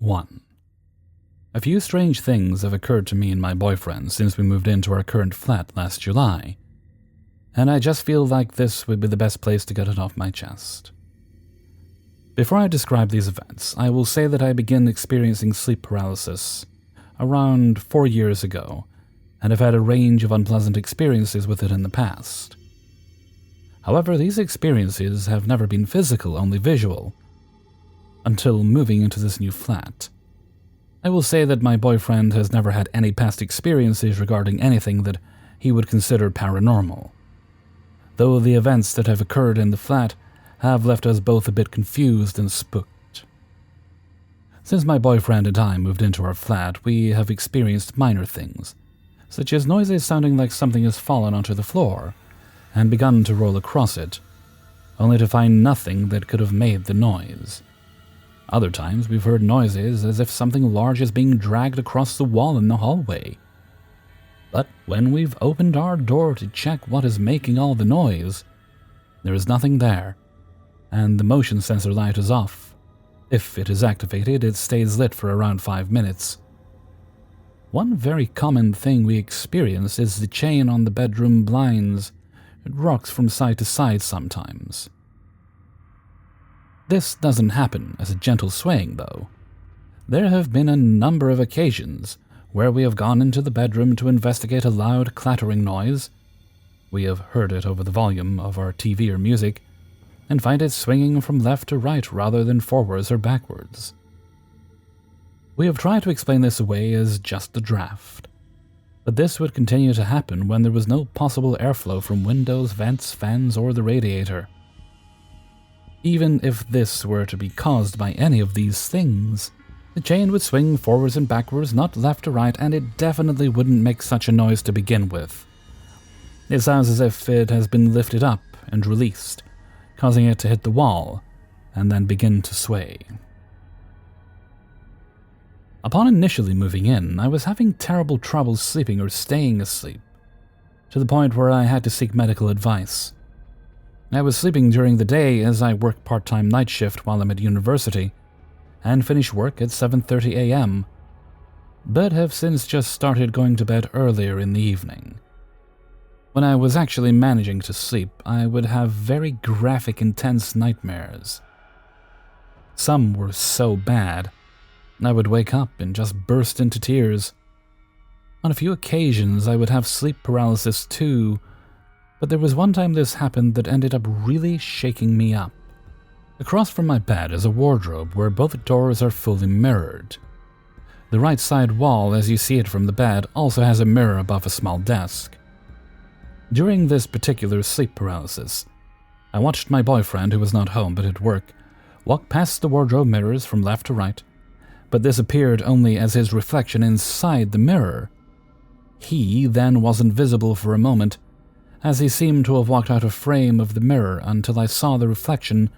1. A few strange things have occurred to me and my boyfriend since we moved into our current flat last July, and I just feel like this would be the best place to get it off my chest. Before I describe these events, I will say that I began experiencing sleep paralysis around 4 years ago, and have had a range of unpleasant experiences with it in the past. However, these experiences have never been physical, only visual, until moving into this new flat. I will say that my boyfriend has never had any past experiences regarding anything that he would consider paranormal, though the events that have occurred in the flat have left us both a bit confused and spooked. Since my boyfriend and I moved into our flat, we have experienced minor things, such as noises sounding like something has fallen onto the floor and begun to roll across it, only to find nothing that could have made the noise. Other times we've heard noises as if something large is being dragged across the wall in the hallway. But when we've opened our door to check what is making all the noise, there is nothing there, and the motion sensor light is off. If it is activated, it stays lit for around 5 minutes. One very common thing we experience is the chain on the bedroom blinds. It rocks from side to side sometimes. This doesn't happen as a gentle swaying, though. There have been a number of occasions where we have gone into the bedroom to investigate a loud clattering noise. We have heard it over the volume of our TV or music, and find it swinging from left to right rather than forwards or backwards. We have tried to explain this away as just a draft, but this would continue to happen when there was no possible airflow from windows, vents, fans, or the radiator. Even if this were to be caused by any of these things, the chain would swing forwards and backwards, not left to right, and it definitely wouldn't make such a noise to begin with. It sounds as if it has been lifted up and released, causing it to hit the wall and then begin to sway. Upon initially moving in, I was having terrible trouble sleeping or staying asleep, to the point where I had to seek medical advice. I was sleeping during the day as I work part-time night shift while I'm at university, and finish work at 7:30 a.m., but have since just started going to bed earlier in the evening. When I was actually managing to sleep, I would have very graphic, intense nightmares. Some were so bad, I would wake up and just burst into tears. On a few occasions, I would have sleep paralysis too, but there was one time this happened that ended up really shaking me up. Across from my bed is a wardrobe where both doors are fully mirrored. The right side wall, as you see it from the bed, also has a mirror above a small desk. During this particular sleep paralysis, I watched my boyfriend, who was not home but at work, walk past the wardrobe mirrors from left to right, but this appeared only as his reflection inside the mirror. He then wasn't visible for a moment, as he seemed to have walked out of frame of the mirror until I saw the reflection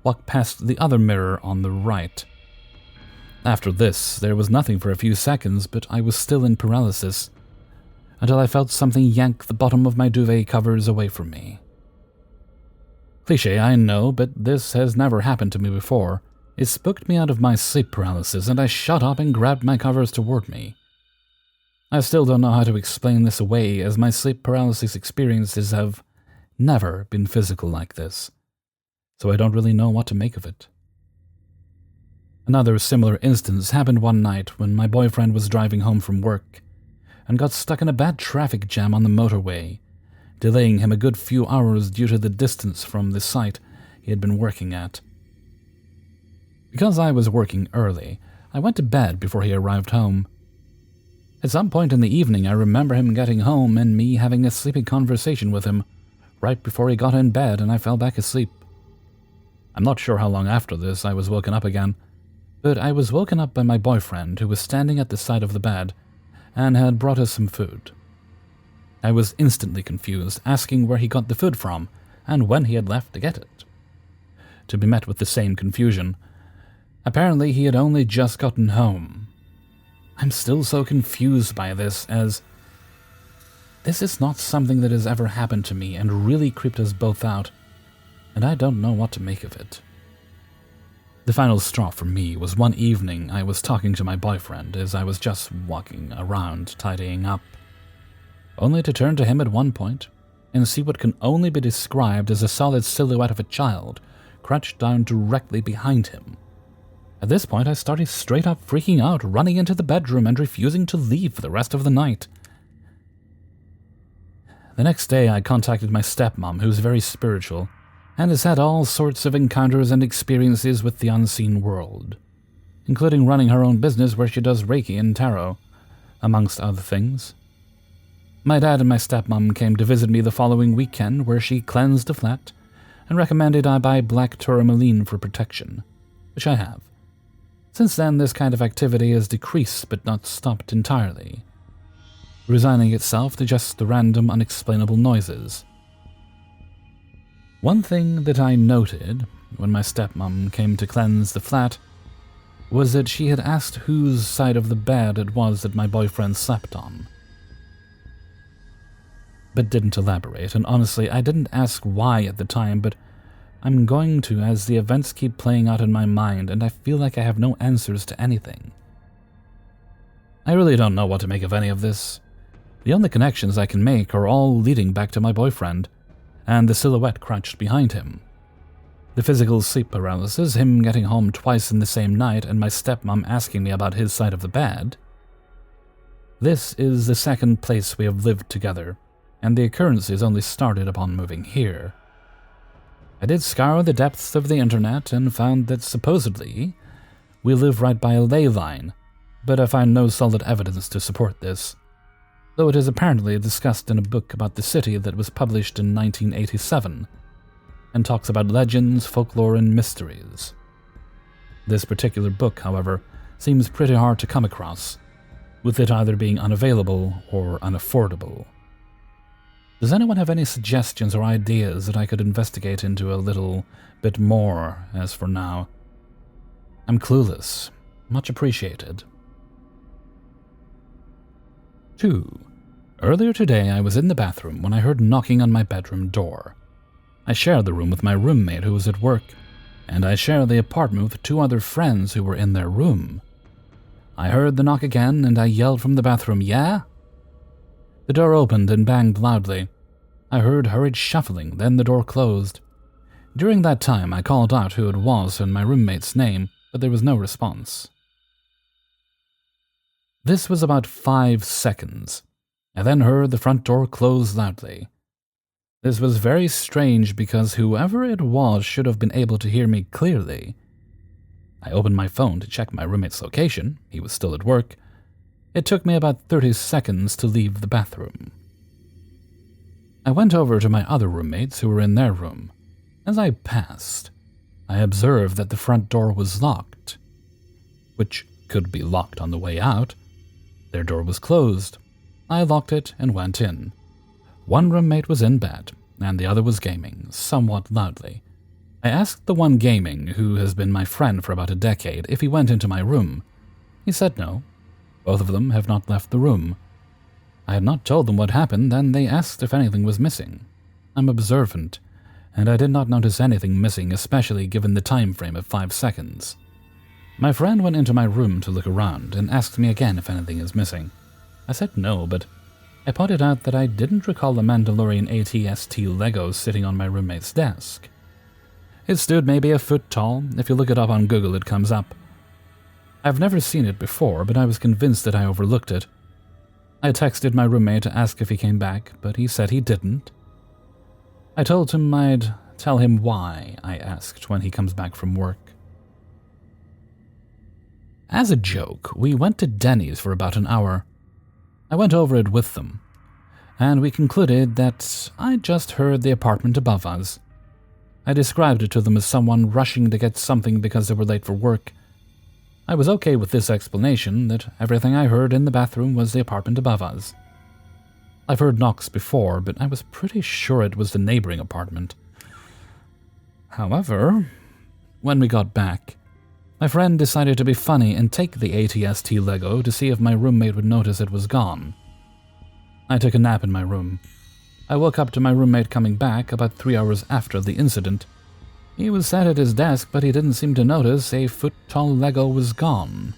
walk past the other mirror on the right. After this, there was nothing for a few seconds, but I was still in paralysis, until I felt something yank the bottom of my duvet covers away from me. Cliché, I know, but this has never happened to me before. It spooked me out of my sleep paralysis, and I shut up and grabbed my covers toward me. I still don't know how to explain this away, as my sleep paralysis experiences have never been physical like this, so I don't really know what to make of it. Another similar instance happened one night when my boyfriend was driving home from work and got stuck in a bad traffic jam on the motorway, delaying him a good few hours due to the distance from the site he had been working at. Because I was working early, I went to bed before he arrived home. At some point in the evening, I remember him getting home and me having a sleepy conversation with him right before he got in bed, and I fell back asleep. I'm not sure how long after this I was woken up again, but I was woken up by my boyfriend, who was standing at the side of the bed and had brought us some food. I was instantly confused, asking where he got the food from and when he had left to get it. To be met with the same confusion. Apparently he had only just gotten home. I'm still so confused by this, as this is not something that has ever happened to me and really creeped us both out, and I don't know what to make of it. The final straw for me was one evening I was talking to my boyfriend as I was just walking around tidying up, only to turn to him at one point and see what can only be described as a solid silhouette of a child crouched down directly behind him. At this point, I started straight up freaking out, running into the bedroom and refusing to leave for the rest of the night. The next day, I contacted my stepmom, who's very spiritual, and has had all sorts of encounters and experiences with the unseen world, including running her own business where she does Reiki and tarot, amongst other things. My dad and my stepmom came to visit me the following weekend, where she cleansed the flat and recommended I buy black tourmaline for protection, which I have. Since then, this kind of activity has decreased but not stopped entirely, resigning itself to just the random, unexplainable noises. One thing that I noted when my stepmom came to cleanse the flat was that she had asked whose side of the bed it was that my boyfriend slept on, but didn't elaborate, and honestly, I didn't ask why at the time, but I'm going to as the events keep playing out in my mind and I feel like I have no answers to anything. I really don't know what to make of any of this. The only connections I can make are all leading back to my boyfriend and the silhouette crouched behind him. The physical sleep paralysis, him getting home twice in the same night, and my stepmom asking me about his side of the bed. This is the second place we have lived together, and the occurrences only started upon moving here. I did scour the depths of the internet and found that supposedly we live right by a ley line, but I find no solid evidence to support this, though it is apparently discussed in a book about the city that was published in 1987 and talks about legends, folklore, and mysteries. This particular book, however, seems pretty hard to come across, with it either being unavailable or unaffordable. Does anyone have any suggestions or ideas that I could investigate into a little bit more as for now? I'm clueless. Much appreciated. 2. Earlier today, I was in the bathroom when I heard knocking on my bedroom door. I shared the room with my roommate who was at work, and I shared the apartment with 2 other friends who were in their room. I heard the knock again, and I yelled from the bathroom, "Yeah?" The door opened and banged loudly. I heard hurried shuffling, then the door closed. During that time, I called out who it was and my roommate's name, but there was no response. This was about 5 seconds. I then heard the front door close loudly. This was very strange because whoever it was should have been able to hear me clearly. I opened my phone to check my roommate's location. He was still at work. It took me about 30 seconds to leave the bathroom. I went over to my other roommates who were in their room. As I passed, I observed that the front door was locked, which could be locked on the way out. Their door was closed. I locked it and went in. One roommate was in bed, and the other was gaming, somewhat loudly. I asked the one gaming, who has been my friend for about a decade, if he went into my room. He said no. Both of them have not left the room. I had not told them what happened, and they asked if anything was missing. I'm observant, and I did not notice anything missing, especially given the time frame of 5 seconds. My friend went into my room to look around and asked me again if anything is missing. I said no, but I pointed out that I didn't recall the Mandalorian AT-ST Lego sitting on my roommate's desk. It stood maybe a foot tall. If you look it up on Google, it comes up. I've never seen it before, but I was convinced that I overlooked it. I texted my roommate to ask if he came back, but he said he didn't. I told him I'd tell him why, I asked when he comes back from work. As a joke, we went to Denny's for about an hour. I went over it with them, and we concluded that I just heard the apartment above us. I described it to them as someone rushing to get something because they were late for work. I was okay with this explanation, that everything I heard in the bathroom was the apartment above us. I've heard knocks before, but I was pretty sure it was the neighboring apartment. However, when we got back, my friend decided to be funny and take the AT-ST Lego to see if my roommate would notice it was gone. I took a nap in my room. I woke up to my roommate coming back about 3 hours after the incident. He was sat at his desk, but he didn't seem to notice a foot-tall Lego was gone.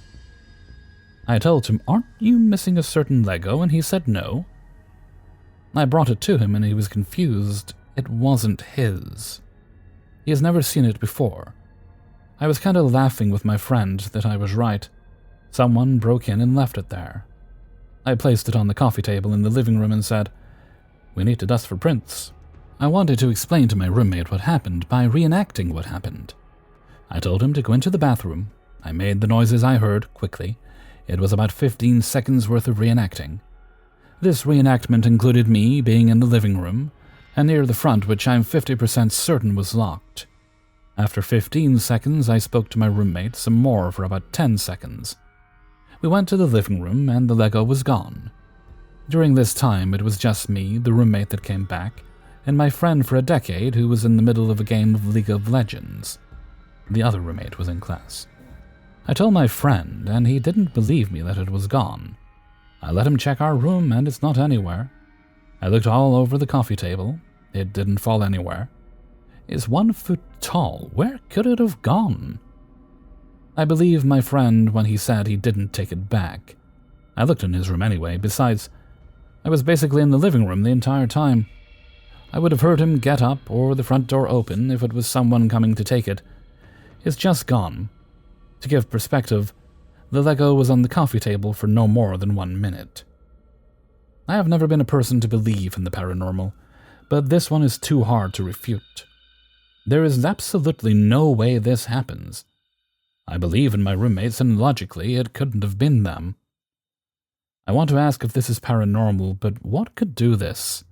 I told him, "Aren't you missing a certain Lego?" and he said no. I brought it to him and he was confused. It wasn't his. He has never seen it before. I was kind of laughing with my friend that I was right. Someone broke in and left it there. I placed it on the coffee table in the living room and said, "We need to dust for prints." I wanted to explain to my roommate what happened by reenacting what happened. I told him to go into the bathroom. I made the noises I heard quickly. It was about 15 seconds worth of reenacting. This reenactment included me being in the living room and near the front, which I'm 50% certain was locked. After 15 seconds, I spoke to my roommate some more for about 10 seconds. We went to the living room and the Lego was gone. During this time, it was just me, the roommate that came back, and my friend for a decade who was in the middle of a game of League of Legends. The other roommate was in class. I told my friend, and he didn't believe me that it was gone. I let him check our room, and it's not anywhere. I looked all over the coffee table. It didn't fall anywhere. It's 1 foot tall. Where could it have gone? I believed my friend when he said he didn't take it back. I looked in his room anyway. Besides, I was basically in the living room the entire time. I would have heard him get up or the front door open if it was someone coming to take it. It's just gone. To give perspective, the Lego was on the coffee table for no more than 1 minute. I have never been a person to believe in the paranormal, but this one is too hard to refute. There is absolutely no way this happens. I believe in my roommates, and logically, it couldn't have been them. I want to ask if this is paranormal, but what could do this?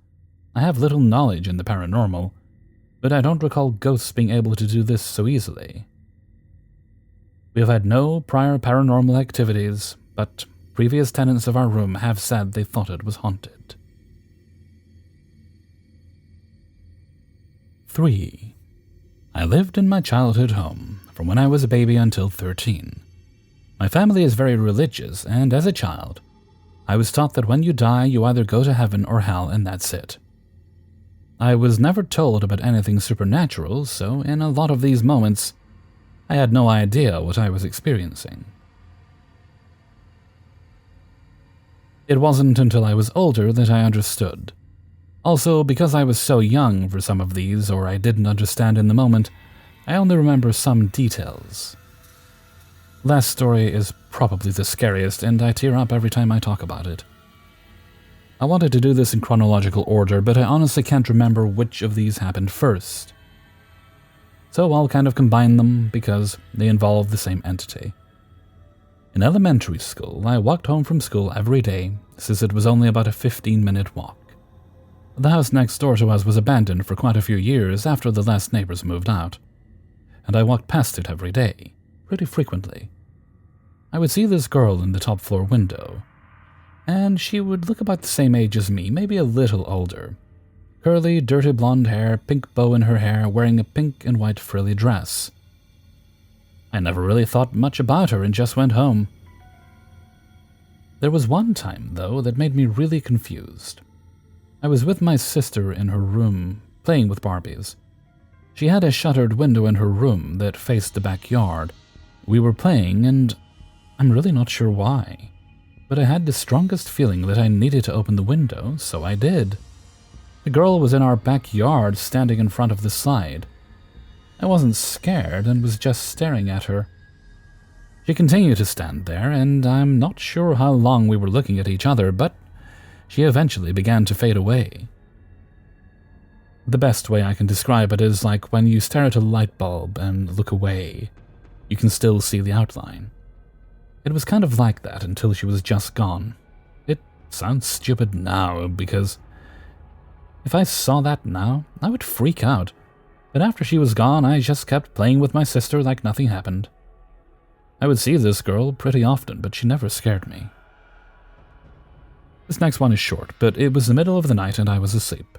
I have little knowledge in the paranormal, but I don't recall ghosts being able to do this so easily. We have had no prior paranormal activities, but previous tenants of our room have said they thought it was haunted. 3. I lived in my childhood home from when I was a baby until 13. My family is very religious, and as a child, I was taught that when you die, you either go to heaven or hell, and that's it. I was never told about anything supernatural, so in a lot of these moments, I had no idea what I was experiencing. It wasn't until I was older that I understood. Also, because I was so young for some of these, or I didn't understand in the moment, I only remember some details. Last story is probably the scariest, and I tear up every time I talk about it. I wanted to do this in chronological order, but I honestly can't remember which of these happened first. So I'll kind of combine them because they involve the same entity. In elementary school, I walked home from school every day since it was only about a 15-minute walk. The house next door to us was abandoned for quite a few years after the last neighbors moved out, and I walked past it every day, pretty frequently. I would see this girl in the top floor window, and she would look about the same age as me, maybe a little older. Curly, dirty blonde hair, pink bow in her hair, wearing a pink and white frilly dress. I never really thought much about her and just went home. There was one time, though, that made me really confused. I was with my sister in her room, playing with Barbies. She had a shuttered window in her room that faced the backyard. We were playing, and I'm really not sure why, but I had the strongest feeling that I needed to open the window, so I did. The girl was in our backyard, standing in front of the slide. I wasn't scared and was just staring at her. She continued to stand there, and I'm not sure how long we were looking at each other, but she eventually began to fade away. The best way I can describe it is like when you stare at a light bulb and look away. You can still see the outline. It was kind of like that until she was just gone. It sounds stupid now, because if I saw that now, I would freak out. But after she was gone, I just kept playing with my sister like nothing happened. I would see this girl pretty often, but she never scared me. This next one is short, but it was the middle of the night and I was asleep.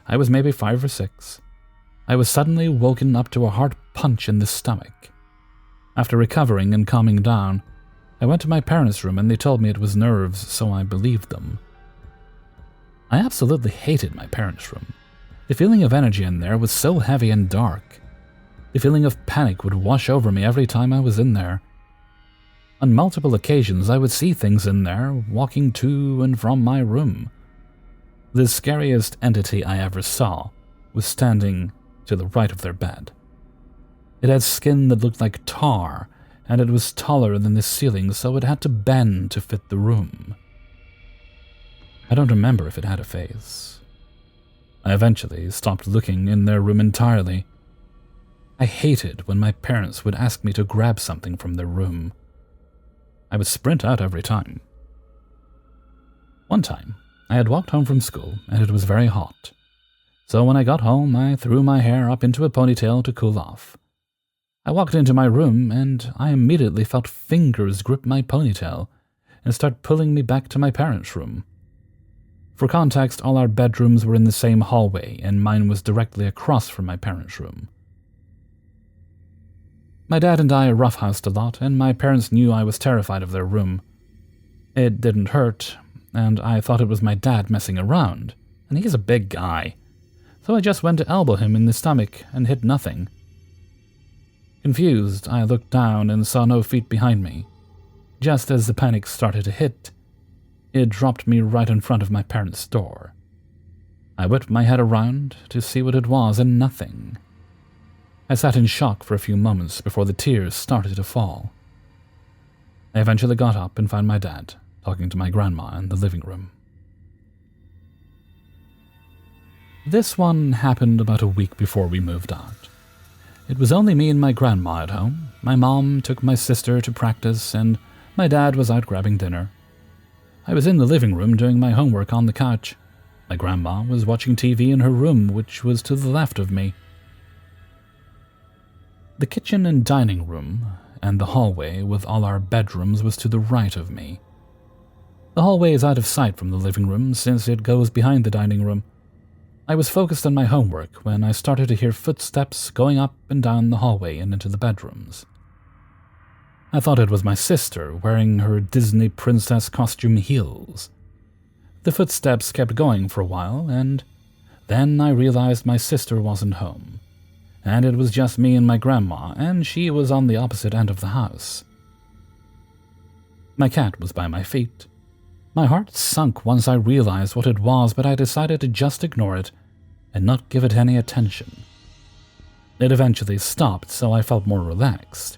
I was maybe 5 or 6. I was suddenly woken up to a hard punch in the stomach. After recovering and calming down, I went to my parents' room and they told me it was nerves, so I believed them. I absolutely hated my parents' room. The feeling of energy in there was so heavy and dark. The feeling of panic would wash over me every time I was in there. On multiple occasions, I would see things in there, walking to and from my room. The scariest entity I ever saw was standing to the right of their bed. It had skin that looked like tar, and it was taller than the ceiling, so it had to bend to fit the room. I don't remember if it had a face. I eventually stopped looking in their room entirely. I hated when my parents would ask me to grab something from their room. I would sprint out every time. One time, I had walked home from school and it was very hot. So when I got home, I threw my hair up into a ponytail to cool off. I walked into my room and I immediately felt fingers grip my ponytail and start pulling me back to my parents' room. For context, all our bedrooms were in the same hallway and mine was directly across from my parents' room. My dad and I roughhoused a lot, and my parents knew I was terrified of their room. It didn't hurt, and I thought it was my dad messing around, and he's a big guy, so I just went to elbow him in the stomach and hit nothing. Confused, I looked down and saw no feet behind me. Just as the panic started to hit, it dropped me right in front of my parents' door. I whipped my head around to see what it was, and nothing. I sat in shock for a few moments before the tears started to fall. I eventually got up and found my dad talking to my grandma in the living room. This one happened about a week before we moved out. It was only me and my grandma at home. My mom took my sister to practice, and my dad was out grabbing dinner. I was in the living room doing my homework on the couch. My grandma was watching TV in her room, which was to the left of me. The kitchen and dining room and the hallway with all our bedrooms was to the right of me. The hallway is out of sight from the living room since it goes behind the dining room. I was focused on my homework when I started to hear footsteps going up and down the hallway and into the bedrooms. I thought it was my sister wearing her Disney princess costume heels. The footsteps kept going for a while, and then I realized my sister wasn't home, and it was just me and my grandma, and she was on the opposite end of the house. My cat was by my feet. My heart sunk once I realized what it was, but I decided to just ignore it and not give it any attention. It eventually stopped, so I felt more relaxed.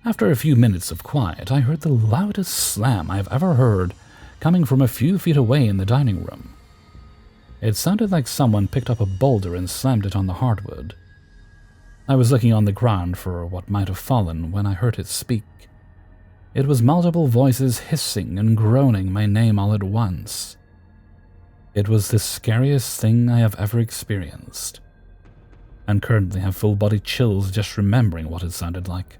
After a few minutes of quiet, I heard the loudest slam I've ever heard coming from a few feet away in the dining room. It sounded like someone picked up a boulder and slammed it on the hardwood. I was looking on the ground for what might have fallen when I heard it speak. It was multiple voices hissing and groaning my name all at once. It was the scariest thing I have ever experienced, and currently have full-body chills just remembering what it sounded like.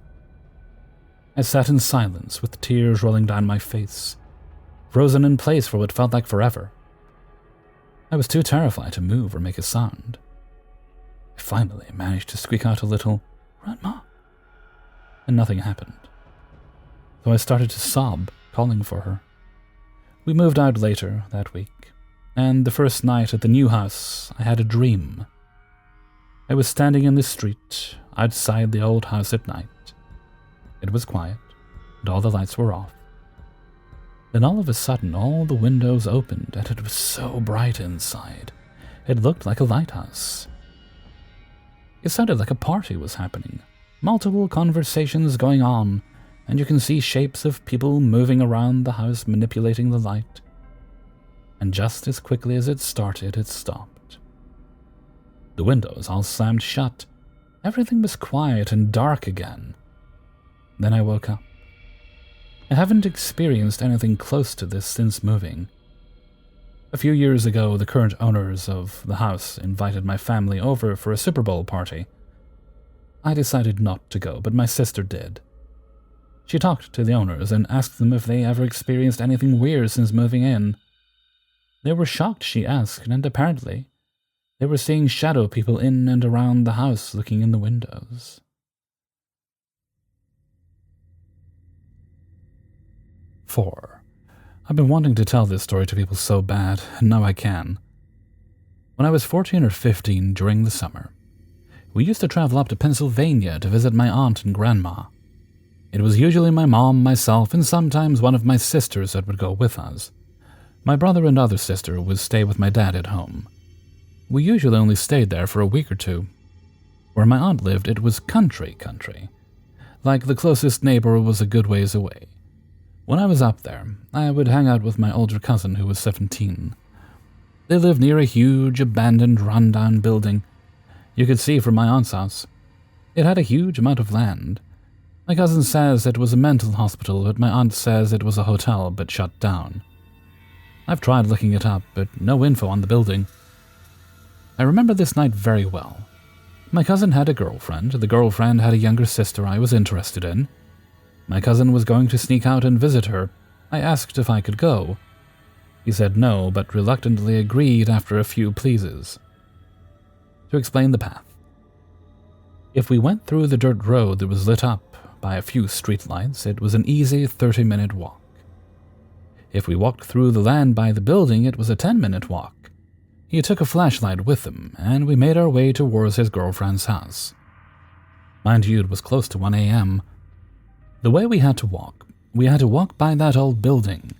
I sat in silence with tears rolling down my face, frozen in place for what felt like forever. I was too terrified to move or make a sound. I finally managed to squeak out a little, "Grandma," and nothing happened. So I started to sob, calling for her. We moved out later that week, and the first night at the new house, I had a dream. I was standing in the street outside the old house at night. It was quiet, and all the lights were off. Then all of a sudden, all the windows opened, and it was so bright inside. It looked like a lighthouse. It sounded like a party was happening, multiple conversations going on, and you can see shapes of people moving around the house manipulating the light. And just as quickly as it started, it stopped. The windows all slammed shut. Everything was quiet and dark again. Then I woke up. I haven't experienced anything close to this since moving. A few years ago, the current owners of the house invited my family over for a Super Bowl party. I decided not to go, but my sister did. She talked to the owners and asked them if they ever experienced anything weird since moving in. They were shocked, she asked, and apparently they were seeing shadow people in and around the house looking in the windows. Four. I've been wanting to tell this story to people so bad, and now I can. When I was 14 or 15 during the summer, We used to travel up to Pennsylvania to visit my aunt and grandma. It was usually my mom, myself, and sometimes one of my sisters that would go with us. My brother and other sister would stay with my dad at home. We usually only stayed there for a week or two. Where my aunt lived, it was country. Like the closest neighbor was a good ways away. When I was up there, I would hang out with my older cousin who was 17. They lived near a huge, abandoned, run-down building. You could see from my aunt's house. It had a huge amount of land. My cousin says it was a mental hospital, but my aunt says it was a hotel but shut down. I've tried looking it up, but no info on the building. I remember this night very well. My cousin had a girlfriend. The girlfriend had a younger sister I was interested in. My cousin was going to sneak out and visit her. I asked if I could go. He said no, but reluctantly agreed after a few pleases. To explain the path. If we went through the dirt road that was lit up by a few streetlights, it was an easy 30-minute walk. If we walked through the land by the building, it was a 10-minute walk. He took a flashlight with him, and we made our way towards his girlfriend's house. Mind you, it was close to 1 a.m. The way we had to walk by that old building.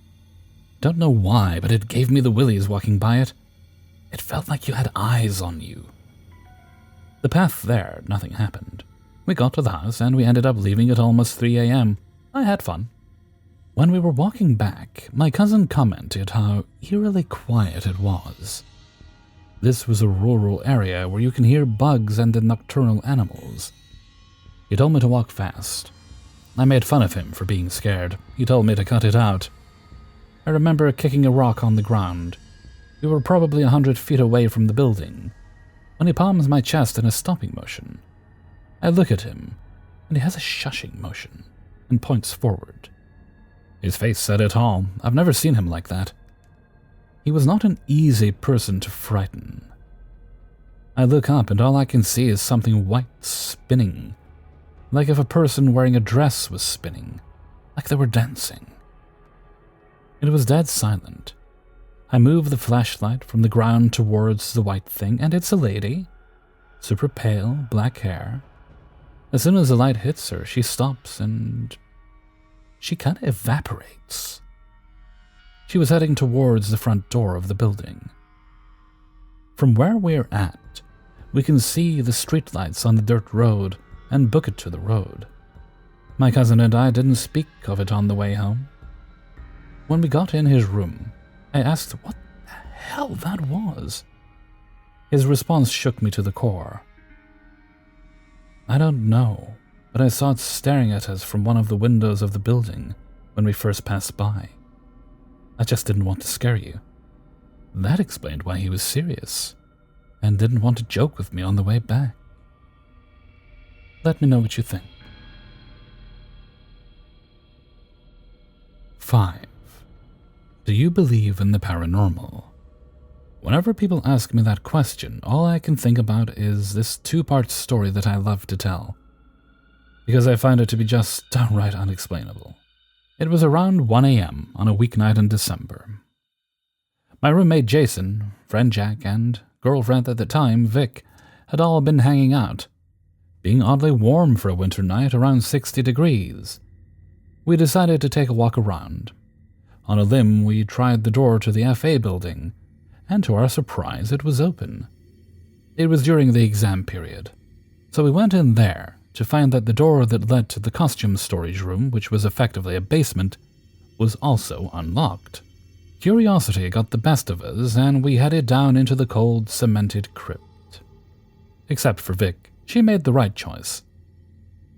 Don't know why, but it gave me the willies walking by it. It felt like you had eyes on you. The path there, nothing happened. We got to the house, and we ended up leaving at almost 3 a.m. I had fun. When we were walking back, my cousin commented how eerily quiet it was. This was a rural area where you can hear bugs and the nocturnal animals. He told me to walk fast. I made fun of him for being scared. He told me to cut it out. I remember kicking a rock on the ground. We were probably 100 feet away from the building, when he palms my chest in a stopping motion. I look at him, and he has a shushing motion, and points forward. His face said it all. I've never seen him like that. He was not an easy person to frighten. I look up, and all I can see is something white spinning, like if a person wearing a dress was spinning, like they were dancing. It was dead silent. I move the flashlight from the ground towards the white thing, and it's a lady. Super pale, black hair. As soon as the light hits her, she stops and she kind of evaporates. She was heading towards the front door of the building. From where we're at, we can see the streetlights on the dirt road and book it to the road. My cousin and I didn't speak of it on the way home. When we got in his room, I asked what the hell that was. His response shook me to the core. I don't know, but I saw it staring at us from one of the windows of the building when we first passed by. I just didn't want to scare you. That explained why he was serious and didn't want to joke with me on the way back. Let me know what you think. 5. Do you believe in the paranormal? Whenever people ask me that question, all I can think about is this 2-part story that I love to tell, because I find it to be just downright unexplainable. It was around 1 a.m. on a weeknight in December. My roommate Jason, friend Jack, and girlfriend at the time, Vic, had all been hanging out, being oddly warm for a winter night, around 60 degrees. We decided to take a walk around. On a limb, we tried the door to the FA building, and to our surprise, it was open. It was during the exam period, so we went in there to find that the door that led to the costume storage room, which was effectively a basement, was also unlocked. Curiosity got the best of us, and we headed down into the cold, cemented crypt. Except for Vic, she made the right choice.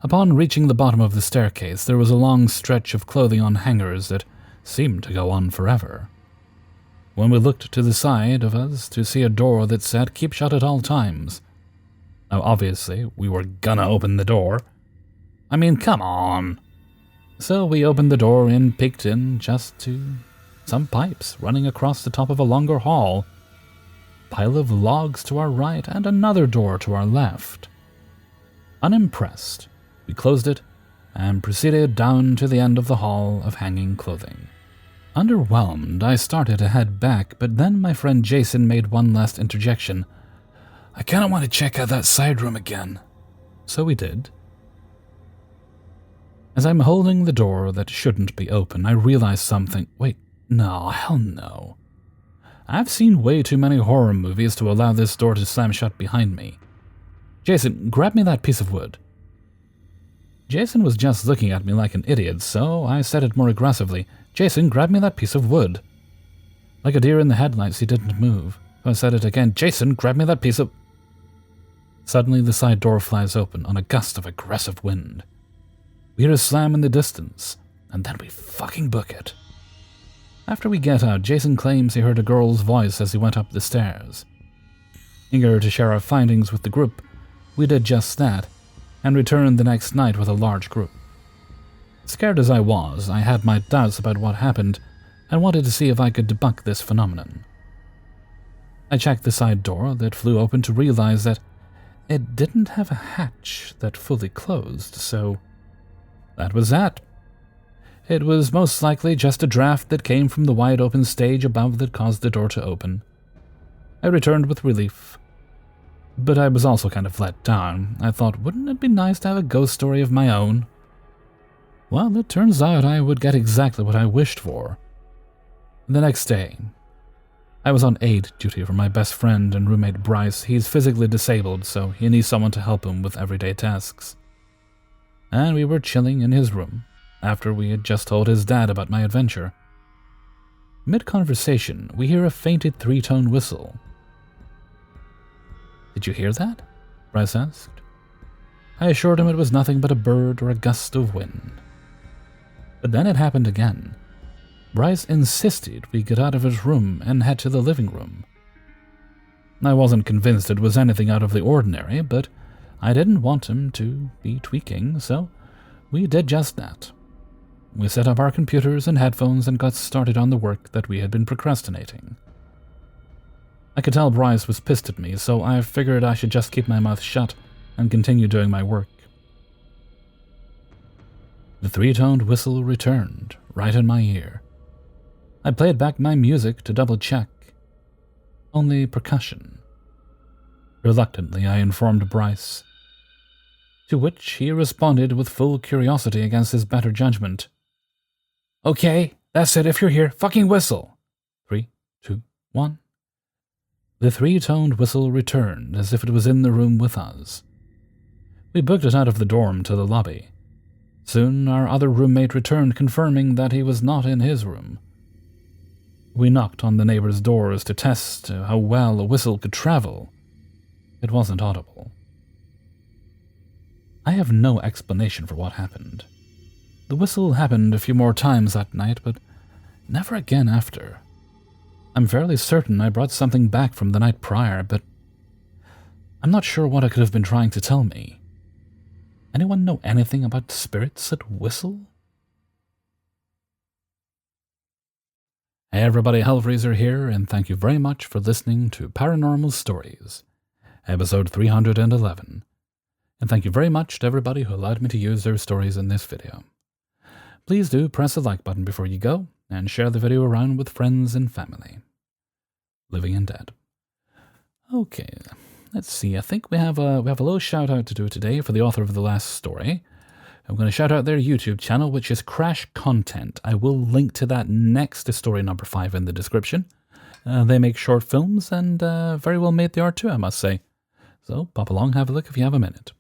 Upon reaching the bottom of the staircase, there was a long stretch of clothing on hangers that seemed to go on forever. When we looked to the side of us to see a door that said, "Keep shut at all times." Now obviously, we were gonna open the door. I mean, come on. So we opened the door and peeked in just to some pipes running across the top of a longer hall, pile of logs to our right, and another door to our left. Unimpressed, we closed it and proceeded down to the end of the hall of hanging clothing. Underwhelmed, I started to head back, but then my friend Jason made one last interjection. I kinda want to check out that side room again. So we did. As I'm holding the door that shouldn't be open, I realize something. Wait, no, hell no. I've seen way too many horror movies to allow this door to slam shut behind me. Jason, grab me that piece of wood. Jason was just looking at me like an idiot, so I said it more aggressively. Jason, grab me that piece of wood. Like a deer in the headlights, he didn't move. So I said it again. Jason, grab me that piece of... Suddenly, the side door flies open on a gust of aggressive wind. We hear a slam in the distance, and then we fucking book it. After we get out, Jason claims he heard a girl's voice as he went up the stairs. Eager to share our findings with the group, we did just that, and returned the next night with a large group. Scared as I was, I had my doubts about what happened, and wanted to see if I could debunk this phenomenon. I checked the side door that flew open to realize that it didn't have a hatch that fully closed, so that was that. It was most likely just a draft that came from the wide open stage above that caused the door to open. I returned with relief. But I was also kind of let down. I thought, wouldn't it be nice to have a ghost story of my own? Well, it turns out I would get exactly what I wished for. The next day, I was on aid duty for my best friend and roommate Bryce. He's physically disabled, so he needs someone to help him with everyday tasks. And we were chilling in his room after we had just told his dad about my adventure. Mid-conversation, we hear a fainted three-tone whistle. Did you hear that? Bryce asked. I assured him it was nothing but a bird or a gust of wind. But then it happened again. Bryce insisted we get out of his room and head to the living room. I wasn't convinced it was anything out of the ordinary, but I didn't want him to be tweaking, so we did just that. We set up our computers and headphones and got started on the work that we had been procrastinating. I could tell Bryce was pissed at me, so I figured I should just keep my mouth shut and continue doing my work. The three-toned whistle returned, right in my ear. I played back my music to double-check. Only percussion. Reluctantly, I informed Bryce, to which he responded with full curiosity against his better judgment. Okay, that's it if you're here. Fucking whistle. 3, 2, 1. The three-toned whistle returned as if it was in the room with us. We booked it out of the dorm to the lobby. Soon our other roommate returned, confirming that he was not in his room. We knocked on the neighbors' doors to test how well a whistle could travel. It wasn't audible. I have no explanation for what happened. The whistle happened a few more times that night, but never again after. I'm fairly certain I brought something back from the night prior, but I'm not sure what it could have been trying to tell me. Anyone know anything about spirits that whistle? Hey everybody, Hellfreezer here, and thank you very much for listening to Paranormal Stories, episode 311. And thank you very much to everybody who allowed me to use their stories in this video. Please do press the like button before you go, and share the video around with friends and family. Living and dead. Okay, let's see. I think we have a little shout out to do today for the author of the last story. I'm going to shout out their YouTube channel, which is Crash Content. I will link to that next to story number 5 in the description. They make short films, and very well made they are too, I must say. So pop along, have a look if you have a minute.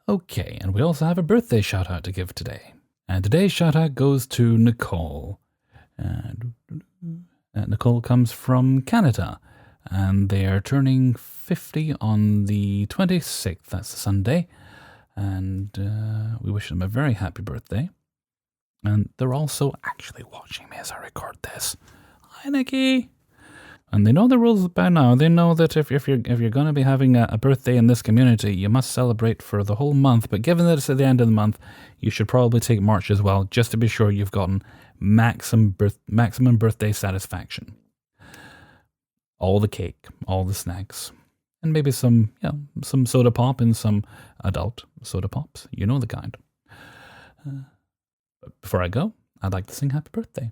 Okay, and we also have a birthday shout out to give today. And today's shout out goes to Nicole. Nicole comes from Canada, and they are turning 50 on the 26th, that's a Sunday, and we wish them a very happy birthday. And they're also actually watching me as I record this. Hi, Nikki! And they know the rules by now. They know that if you're going to be having a birthday in this community, you must celebrate for the whole month. But given that it's at the end of the month, you should probably take March as well, just to be sure you've gotten maximum birthday satisfaction. All the cake, all the snacks, and maybe some soda pop and some adult soda pops. You know the kind. But before I go, I'd like to sing Happy Birthday.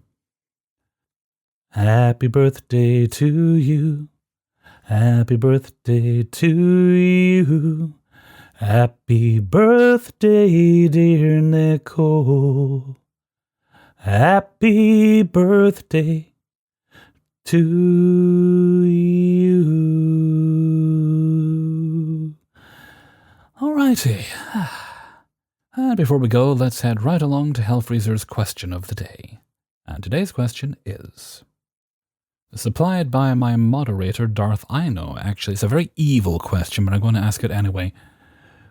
Happy birthday to you. Happy birthday to you. Happy birthday, dear Nicole. Happy birthday to you. Alrighty. And before we go, let's head right along to Hellfreezer's question of the day. And today's question is supplied by my moderator, Darth Ino. Actually, it's a very evil question, but I'm going to ask it anyway.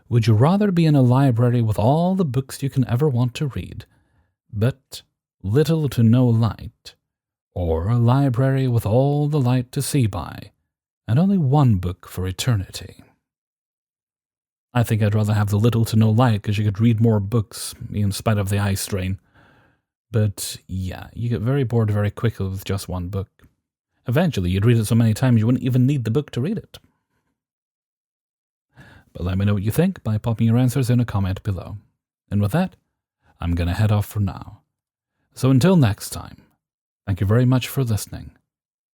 Would you rather be in a library with all the books you can ever want to read, but little to no light, or a library with all the light to see by, and only one book for eternity? I think I'd rather have the little to no light, because you could read more books, in spite of the eye strain. But yeah, you get very bored very quickly with just one book. Eventually, you'd read it so many times you wouldn't even need the book to read it. But let me know what you think by popping your answers in a comment below. And with that, I'm going to head off for now. So until next time, thank you very much for listening,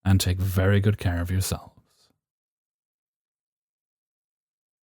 and take very good care of yourself.